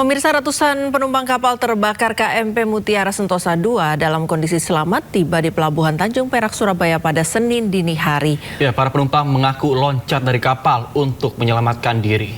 Pemirsa, ratusan penumpang kapal terbakar KMP Mutiara Sentosa II dalam kondisi selamat tiba di Pelabuhan Tanjung Perak, Surabaya pada Senin dini hari. Ya, para penumpang mengaku loncat dari kapal untuk menyelamatkan diri.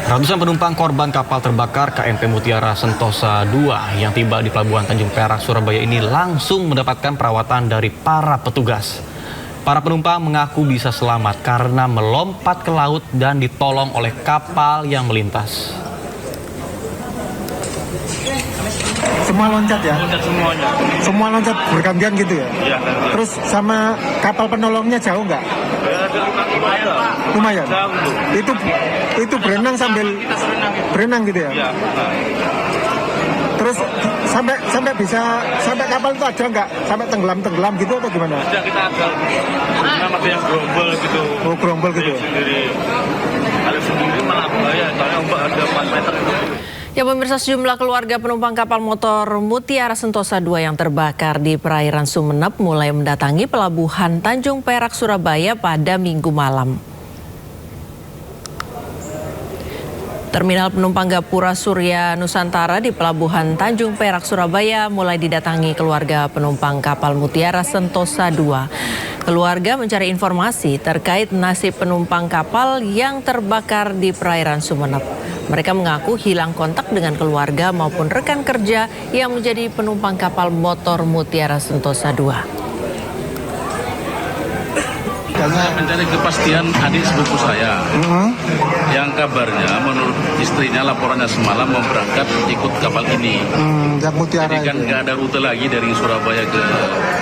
Ratusan penumpang korban kapal terbakar KMP Mutiara Sentosa II yang tiba di Pelabuhan Tanjung Perak, Surabaya ini langsung mendapatkan perawatan dari para petugas. Para penumpang mengaku bisa selamat karena melompat ke laut dan ditolong oleh kapal yang melintas. Semua loncat ya? Loncat semuanya. Semua loncat bergantian gitu ya? Iya. Terus sama kapal penolongnya jauh nggak? Lumayan. Lumayan? Jauh. Itu berenang sambil berenang gitu ya? Iya. Terus sampai kapal itu ada nggak? Sampai tenggelam gitu atau gimana? Sudah kita agak ada yang gerombol gitu. Oh, gerombol gitu ya? Kalau sendiri malah bahaya, soalnya ombak ada 4 meter itu. Ya, pemirsa, sejumlah keluarga penumpang kapal motor Mutiara Sentosa II yang terbakar di perairan Sumeneb mulai mendatangi Pelabuhan Tanjung Perak, Surabaya pada Minggu malam. Terminal penumpang Gapura Surya Nusantara di Pelabuhan Tanjung Perak, Surabaya mulai didatangi keluarga penumpang kapal Mutiara Sentosa II. Keluarga mencari informasi terkait nasib penumpang kapal yang terbakar di perairan Sumeneb. Mereka mengaku hilang kontak dengan keluarga maupun rekan kerja yang menjadi penumpang kapal motor Mutiara Sentosa II. Saya mencari kepastian adik sepupu saya, yang kabarnya menurut istrinya laporannya semalam mau berangkat ikut kapal ini. Yang Mutiara. Jadi kan nggak ada rute lagi dari Surabaya ke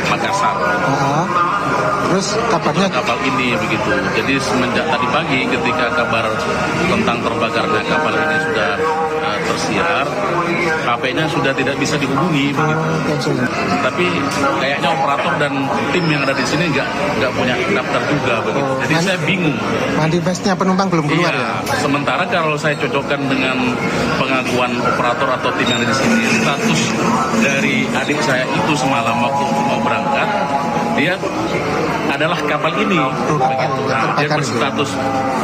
Makassar. Terus kabarnya Kapal ini begitu. Jadi semenjak tadi pagi ketika kabar tentang terbakarnya kapal ini sudah tersiar, HP-nya sudah tidak bisa dihubungi begitu. Tapi kayaknya operator dan tim yang ada di sini nggak punya daftar juga begitu. Jadi saya bingung. manifestnya penumpang belum keluar ya? Sementara kalau saya cocokkan dengan pengakuan operator atau tim yang ada di sini, status dari adik saya itu semalam waktu mau berangkat, dia adalah kapal ini. Begitu. Nah, dia berstatus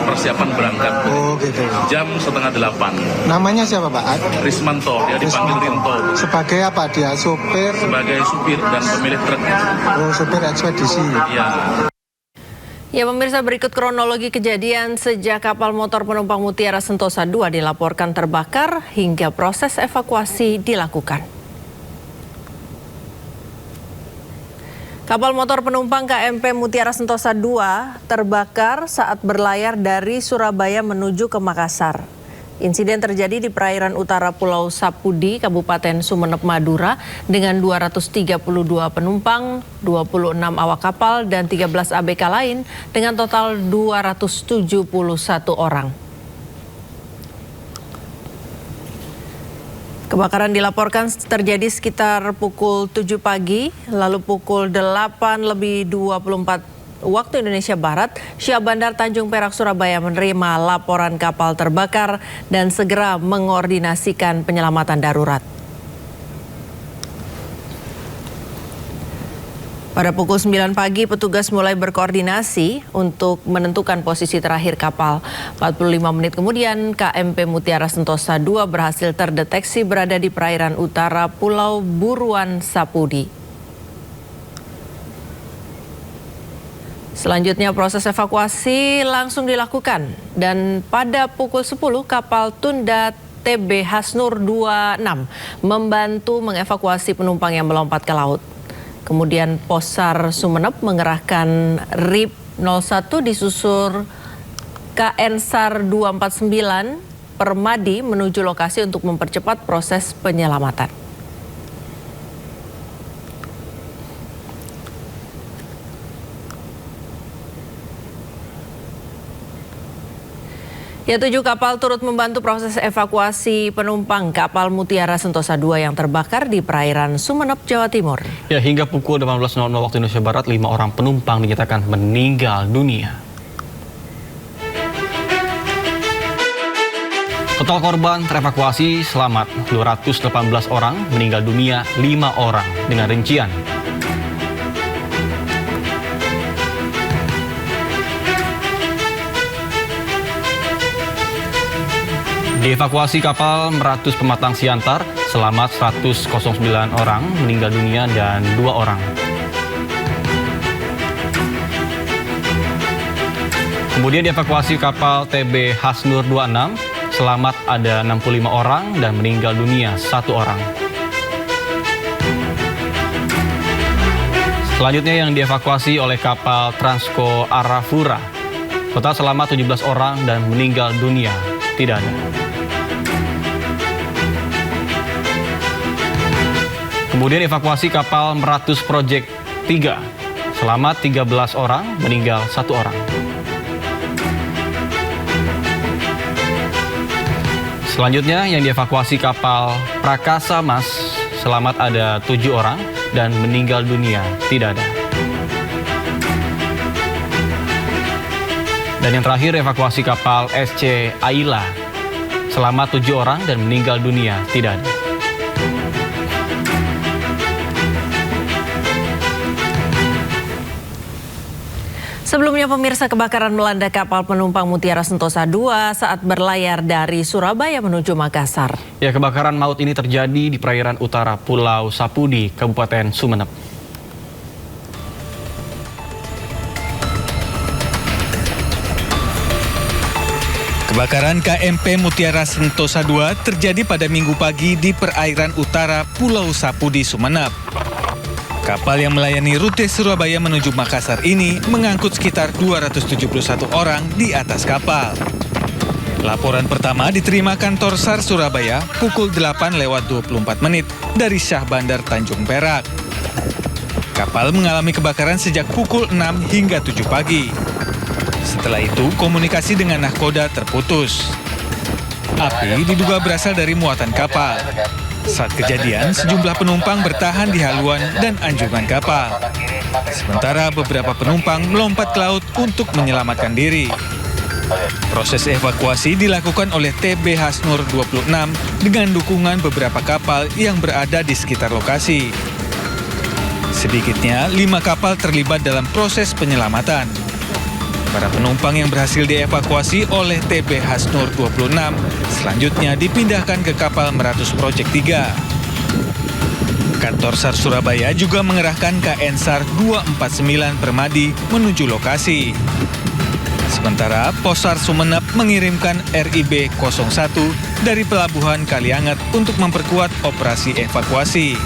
persiapan berangkat. Oh gitu. Jam 7:30. Namanya siapa Pak? Rismanto, dia dipanggil Rinto. Sebagai apa dia? Sopir? Sebagai supir dan pemilik truk. Oh, sopir ekspedisi. Ya. Ya, pemirsa, berikut kronologi kejadian sejak kapal motor penumpang Mutiara Sentosa II dilaporkan terbakar hingga proses evakuasi dilakukan. Kapal motor penumpang KMP Mutiara Sentosa II terbakar saat berlayar dari Surabaya menuju ke Makassar. Insiden terjadi di perairan utara Pulau Sapudi, Kabupaten Sumeneb, Madura dengan 232 penumpang, 26 awak kapal, dan 13 ABK lain dengan total 271 orang. Kebakaran dilaporkan terjadi sekitar pukul 7 pagi, lalu pukul 8:24 waktu Indonesia Barat, Syah Bandar Tanjung Perak, Surabaya menerima laporan kapal terbakar dan segera mengordinasikan penyelamatan darurat. Pada pukul 9 pagi, petugas mulai berkoordinasi untuk menentukan posisi terakhir kapal. 45 menit kemudian, KMP Mutiara Sentosa II berhasil terdeteksi berada di perairan utara Pulau Buruan Sapudi. Selanjutnya proses evakuasi langsung dilakukan dan pada pukul 10 kapal Tunda TB Hasnur 26 membantu mengevakuasi penumpang yang melompat ke laut. Kemudian Posar Sumeneb mengerahkan RIP 01 disusur KN SAR 249 Permadi menuju lokasi untuk mempercepat proses penyelamatan. Ya, 7 kapal turut membantu proses evakuasi penumpang kapal Mutiara Sentosa II yang terbakar di perairan Sumeneb, Jawa Timur. Ya, hingga pukul 18.00 waktu Indonesia Barat, 5 orang penumpang dinyatakan meninggal dunia. Total korban terevakuasi selamat 218 orang, meninggal dunia 5 orang dengan rincian. Dievakuasi kapal Meratus Pematang Siantar, selamat 109 orang, meninggal dunia dan 2 orang. Kemudian dievakuasi kapal TB Hasnur 26, selamat ada 65 orang dan meninggal dunia 1 orang. Selanjutnya yang dievakuasi oleh kapal Transco Arafura. Total selamat 17 orang dan meninggal dunia tidak ada. Kemudian evakuasi kapal Meratus Project 3. Selamat 13 orang, meninggal 1 orang. Selanjutnya yang dievakuasi kapal Prakasa Mas. Selamat ada 7 orang dan meninggal dunia tidak ada. Dan yang terakhir evakuasi kapal SC Aila. Selamat 7 orang dan meninggal dunia tidak ada. Sebelumnya pemirsa, kebakaran melanda kapal penumpang Mutiara Sentosa 2 saat berlayar dari Surabaya menuju Makassar. Ya, kebakaran maut ini terjadi di perairan utara Pulau Sapudi, Kabupaten Sumeneb. Kebakaran KMP Mutiara Sentosa 2 terjadi pada Minggu pagi di perairan utara Pulau Sapudi, Sumeneb. Kapal yang melayani rute Surabaya menuju Makassar ini mengangkut sekitar 271 orang di atas kapal. Laporan pertama diterima kantor SAR Surabaya pukul 8:24 dari Syah Bandar Tanjung Perak. Kapal mengalami kebakaran sejak pukul 6 hingga 7 pagi. Setelah itu, komunikasi dengan nahkoda terputus. Api diduga berasal dari muatan kapal. Saat kejadian, sejumlah penumpang bertahan di haluan dan anjungan kapal. Sementara beberapa penumpang melompat ke laut untuk menyelamatkan diri. Proses evakuasi dilakukan oleh TB Hasnur 26 dengan dukungan beberapa kapal yang berada di sekitar lokasi. Sedikitnya 5 kapal terlibat dalam proses penyelamatan. Para penumpang yang berhasil dievakuasi oleh TB Hasnur 26 selanjutnya dipindahkan ke kapal Meratus Project 3. Kantor SAR Surabaya juga mengerahkan KN SAR 249 Permadi menuju lokasi. Sementara Posar Sumeneb mengirimkan RIB 01 dari Pelabuhan Kalianget untuk memperkuat operasi evakuasi.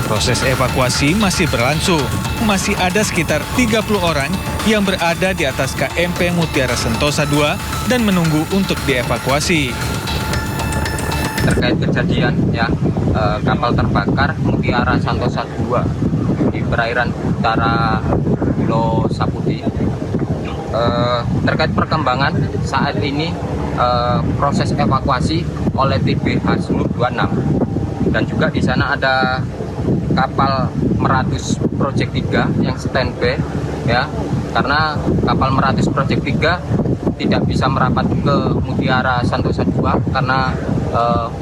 Proses evakuasi masih berlangsung. Masih ada sekitar 30 orang yang berada di atas KMP Mutiara Sentosa 2 dan menunggu untuk dievakuasi. Terkait kejadian kapal terbakar Mutiara Sentosa 2 di perairan utara Pulau Sapudi. Terkait perkembangan saat ini proses evakuasi oleh TB Hasnur 26 dan juga di sana ada kapal Meratus Project 3 yang standby karena kapal Meratus Project 3 tidak bisa merapat ke Mutiara Sentosa 2 karena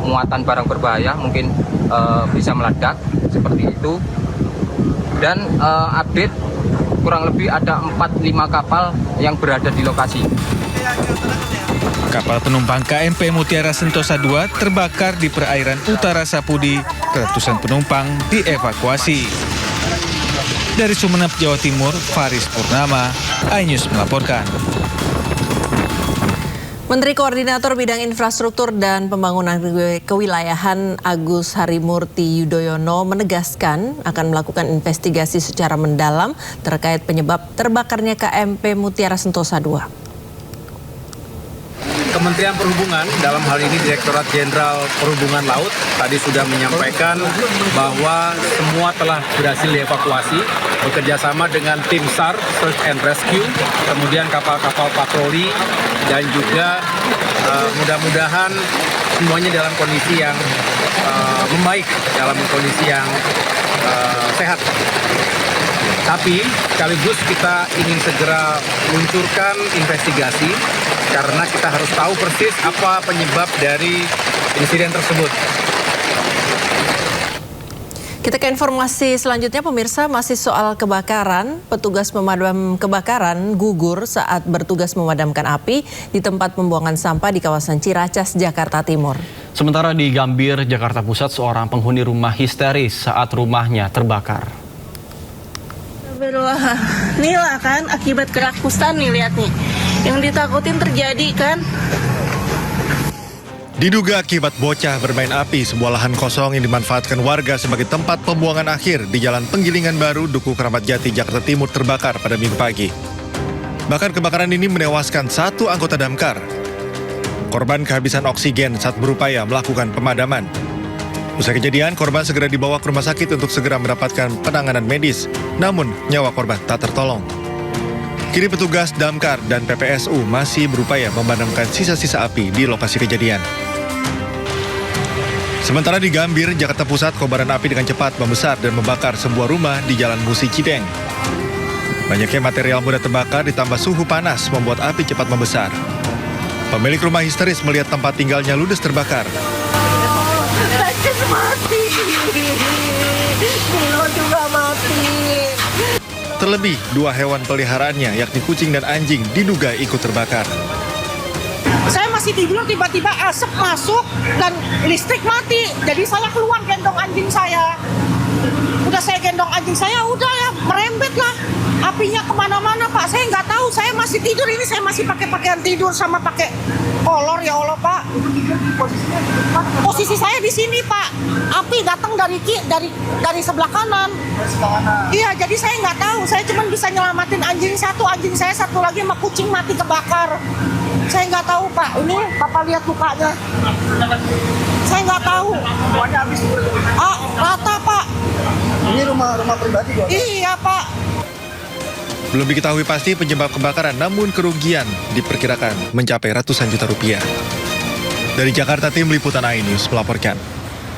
muatan barang berbahaya mungkin bisa meledak seperti itu. Dan update kurang lebih ada 4-5 kapal yang berada di lokasi. Kapal penumpang KMP Mutiara Sentosa 2 terbakar di perairan utara Sapudi. Ratusan penumpang dievakuasi. Dari Sumeneb, Jawa Timur, Faris Purnama, iNews melaporkan. Menteri Koordinator Bidang Infrastruktur dan Pembangunan Kewilayahan Agus Harimurti Yudhoyono menegaskan akan melakukan investigasi secara mendalam terkait penyebab terbakarnya KMP Mutiara Sentosa 2. Kementerian Perhubungan, dalam hal ini Direktorat Jenderal Perhubungan Laut, tadi sudah menyampaikan bahwa semua telah berhasil dievakuasi bekerjasama dengan tim SAR, Search and Rescue, kemudian kapal-kapal patroli, dan juga mudah-mudahan semuanya dalam kondisi yang membaik, dalam kondisi yang sehat. Tapi sekaligus kita ingin segera luncurkan investigasi karena kita harus tahu persis apa penyebab dari insiden tersebut. Kita ke informasi selanjutnya, pemirsa, masih soal kebakaran. Petugas pemadam kebakaran gugur saat bertugas memadamkan api di tempat pembuangan sampah di kawasan Ciracas, Jakarta Timur. Sementara di Gambir, Jakarta Pusat, seorang penghuni rumah histeris saat rumahnya terbakar. Inilah kan akibat kerakusan nih, lihat nih. Yang ditakutin terjadi kan. Diduga akibat bocah bermain api, sebuah lahan kosong yang dimanfaatkan warga sebagai tempat pembuangan akhir di Jalan Penggilingan Baru, Duku Keramat Jati, Jakarta Timur terbakar pada Minggu pagi. Bahkan kebakaran ini menewaskan satu anggota damkar. Korban kehabisan oksigen saat berupaya melakukan pemadaman. Usai kejadian, korban segera dibawa ke rumah sakit untuk segera mendapatkan penanganan medis. Namun, nyawa korban tak tertolong. Kini petugas damkar dan PPSU masih berupaya memadamkan sisa-sisa api di lokasi kejadian. Sementara di Gambir, Jakarta Pusat, kobaran api dengan cepat membesar dan membakar sebuah rumah di Jalan Musi Cideng. Banyaknya material mudah terbakar ditambah suhu panas membuat api cepat membesar. Pemilik rumah histeris melihat tempat tinggalnya ludes terbakar. Mati. Milo juga mati. Terlebih, dua hewan peliharaannya yakni kucing dan anjing diduga ikut terbakar. Saya masih tidur, tiba-tiba asap masuk dan listrik mati. Jadi saya keluar gendong anjing saya. Udah saya gendong anjing saya, udah ya merembet lah. Apinya kemana-mana, Pak. Saya nggak tahu, saya masih tidur ini, saya masih pakai pakaian tidur sama pakai kolor, ya Allah, Pak. Posisi saya di sini, Pak. Api datang dari sebelah kanan. Iya, jadi saya nggak tahu. Saya cuma bisa nyelamatin anjing saya satu lagi sama kucing mati kebakar. Saya nggak tahu, Pak. Ini Papa lihat lukanya. Saya nggak tahu. Rata, Pak. Ini rumah pribadi, Pak? Iya, Pak. Belum diketahui pasti penyebab kebakaran, namun kerugian diperkirakan mencapai ratusan juta rupiah. Dari Jakarta, tim liputan iNews melaporkan.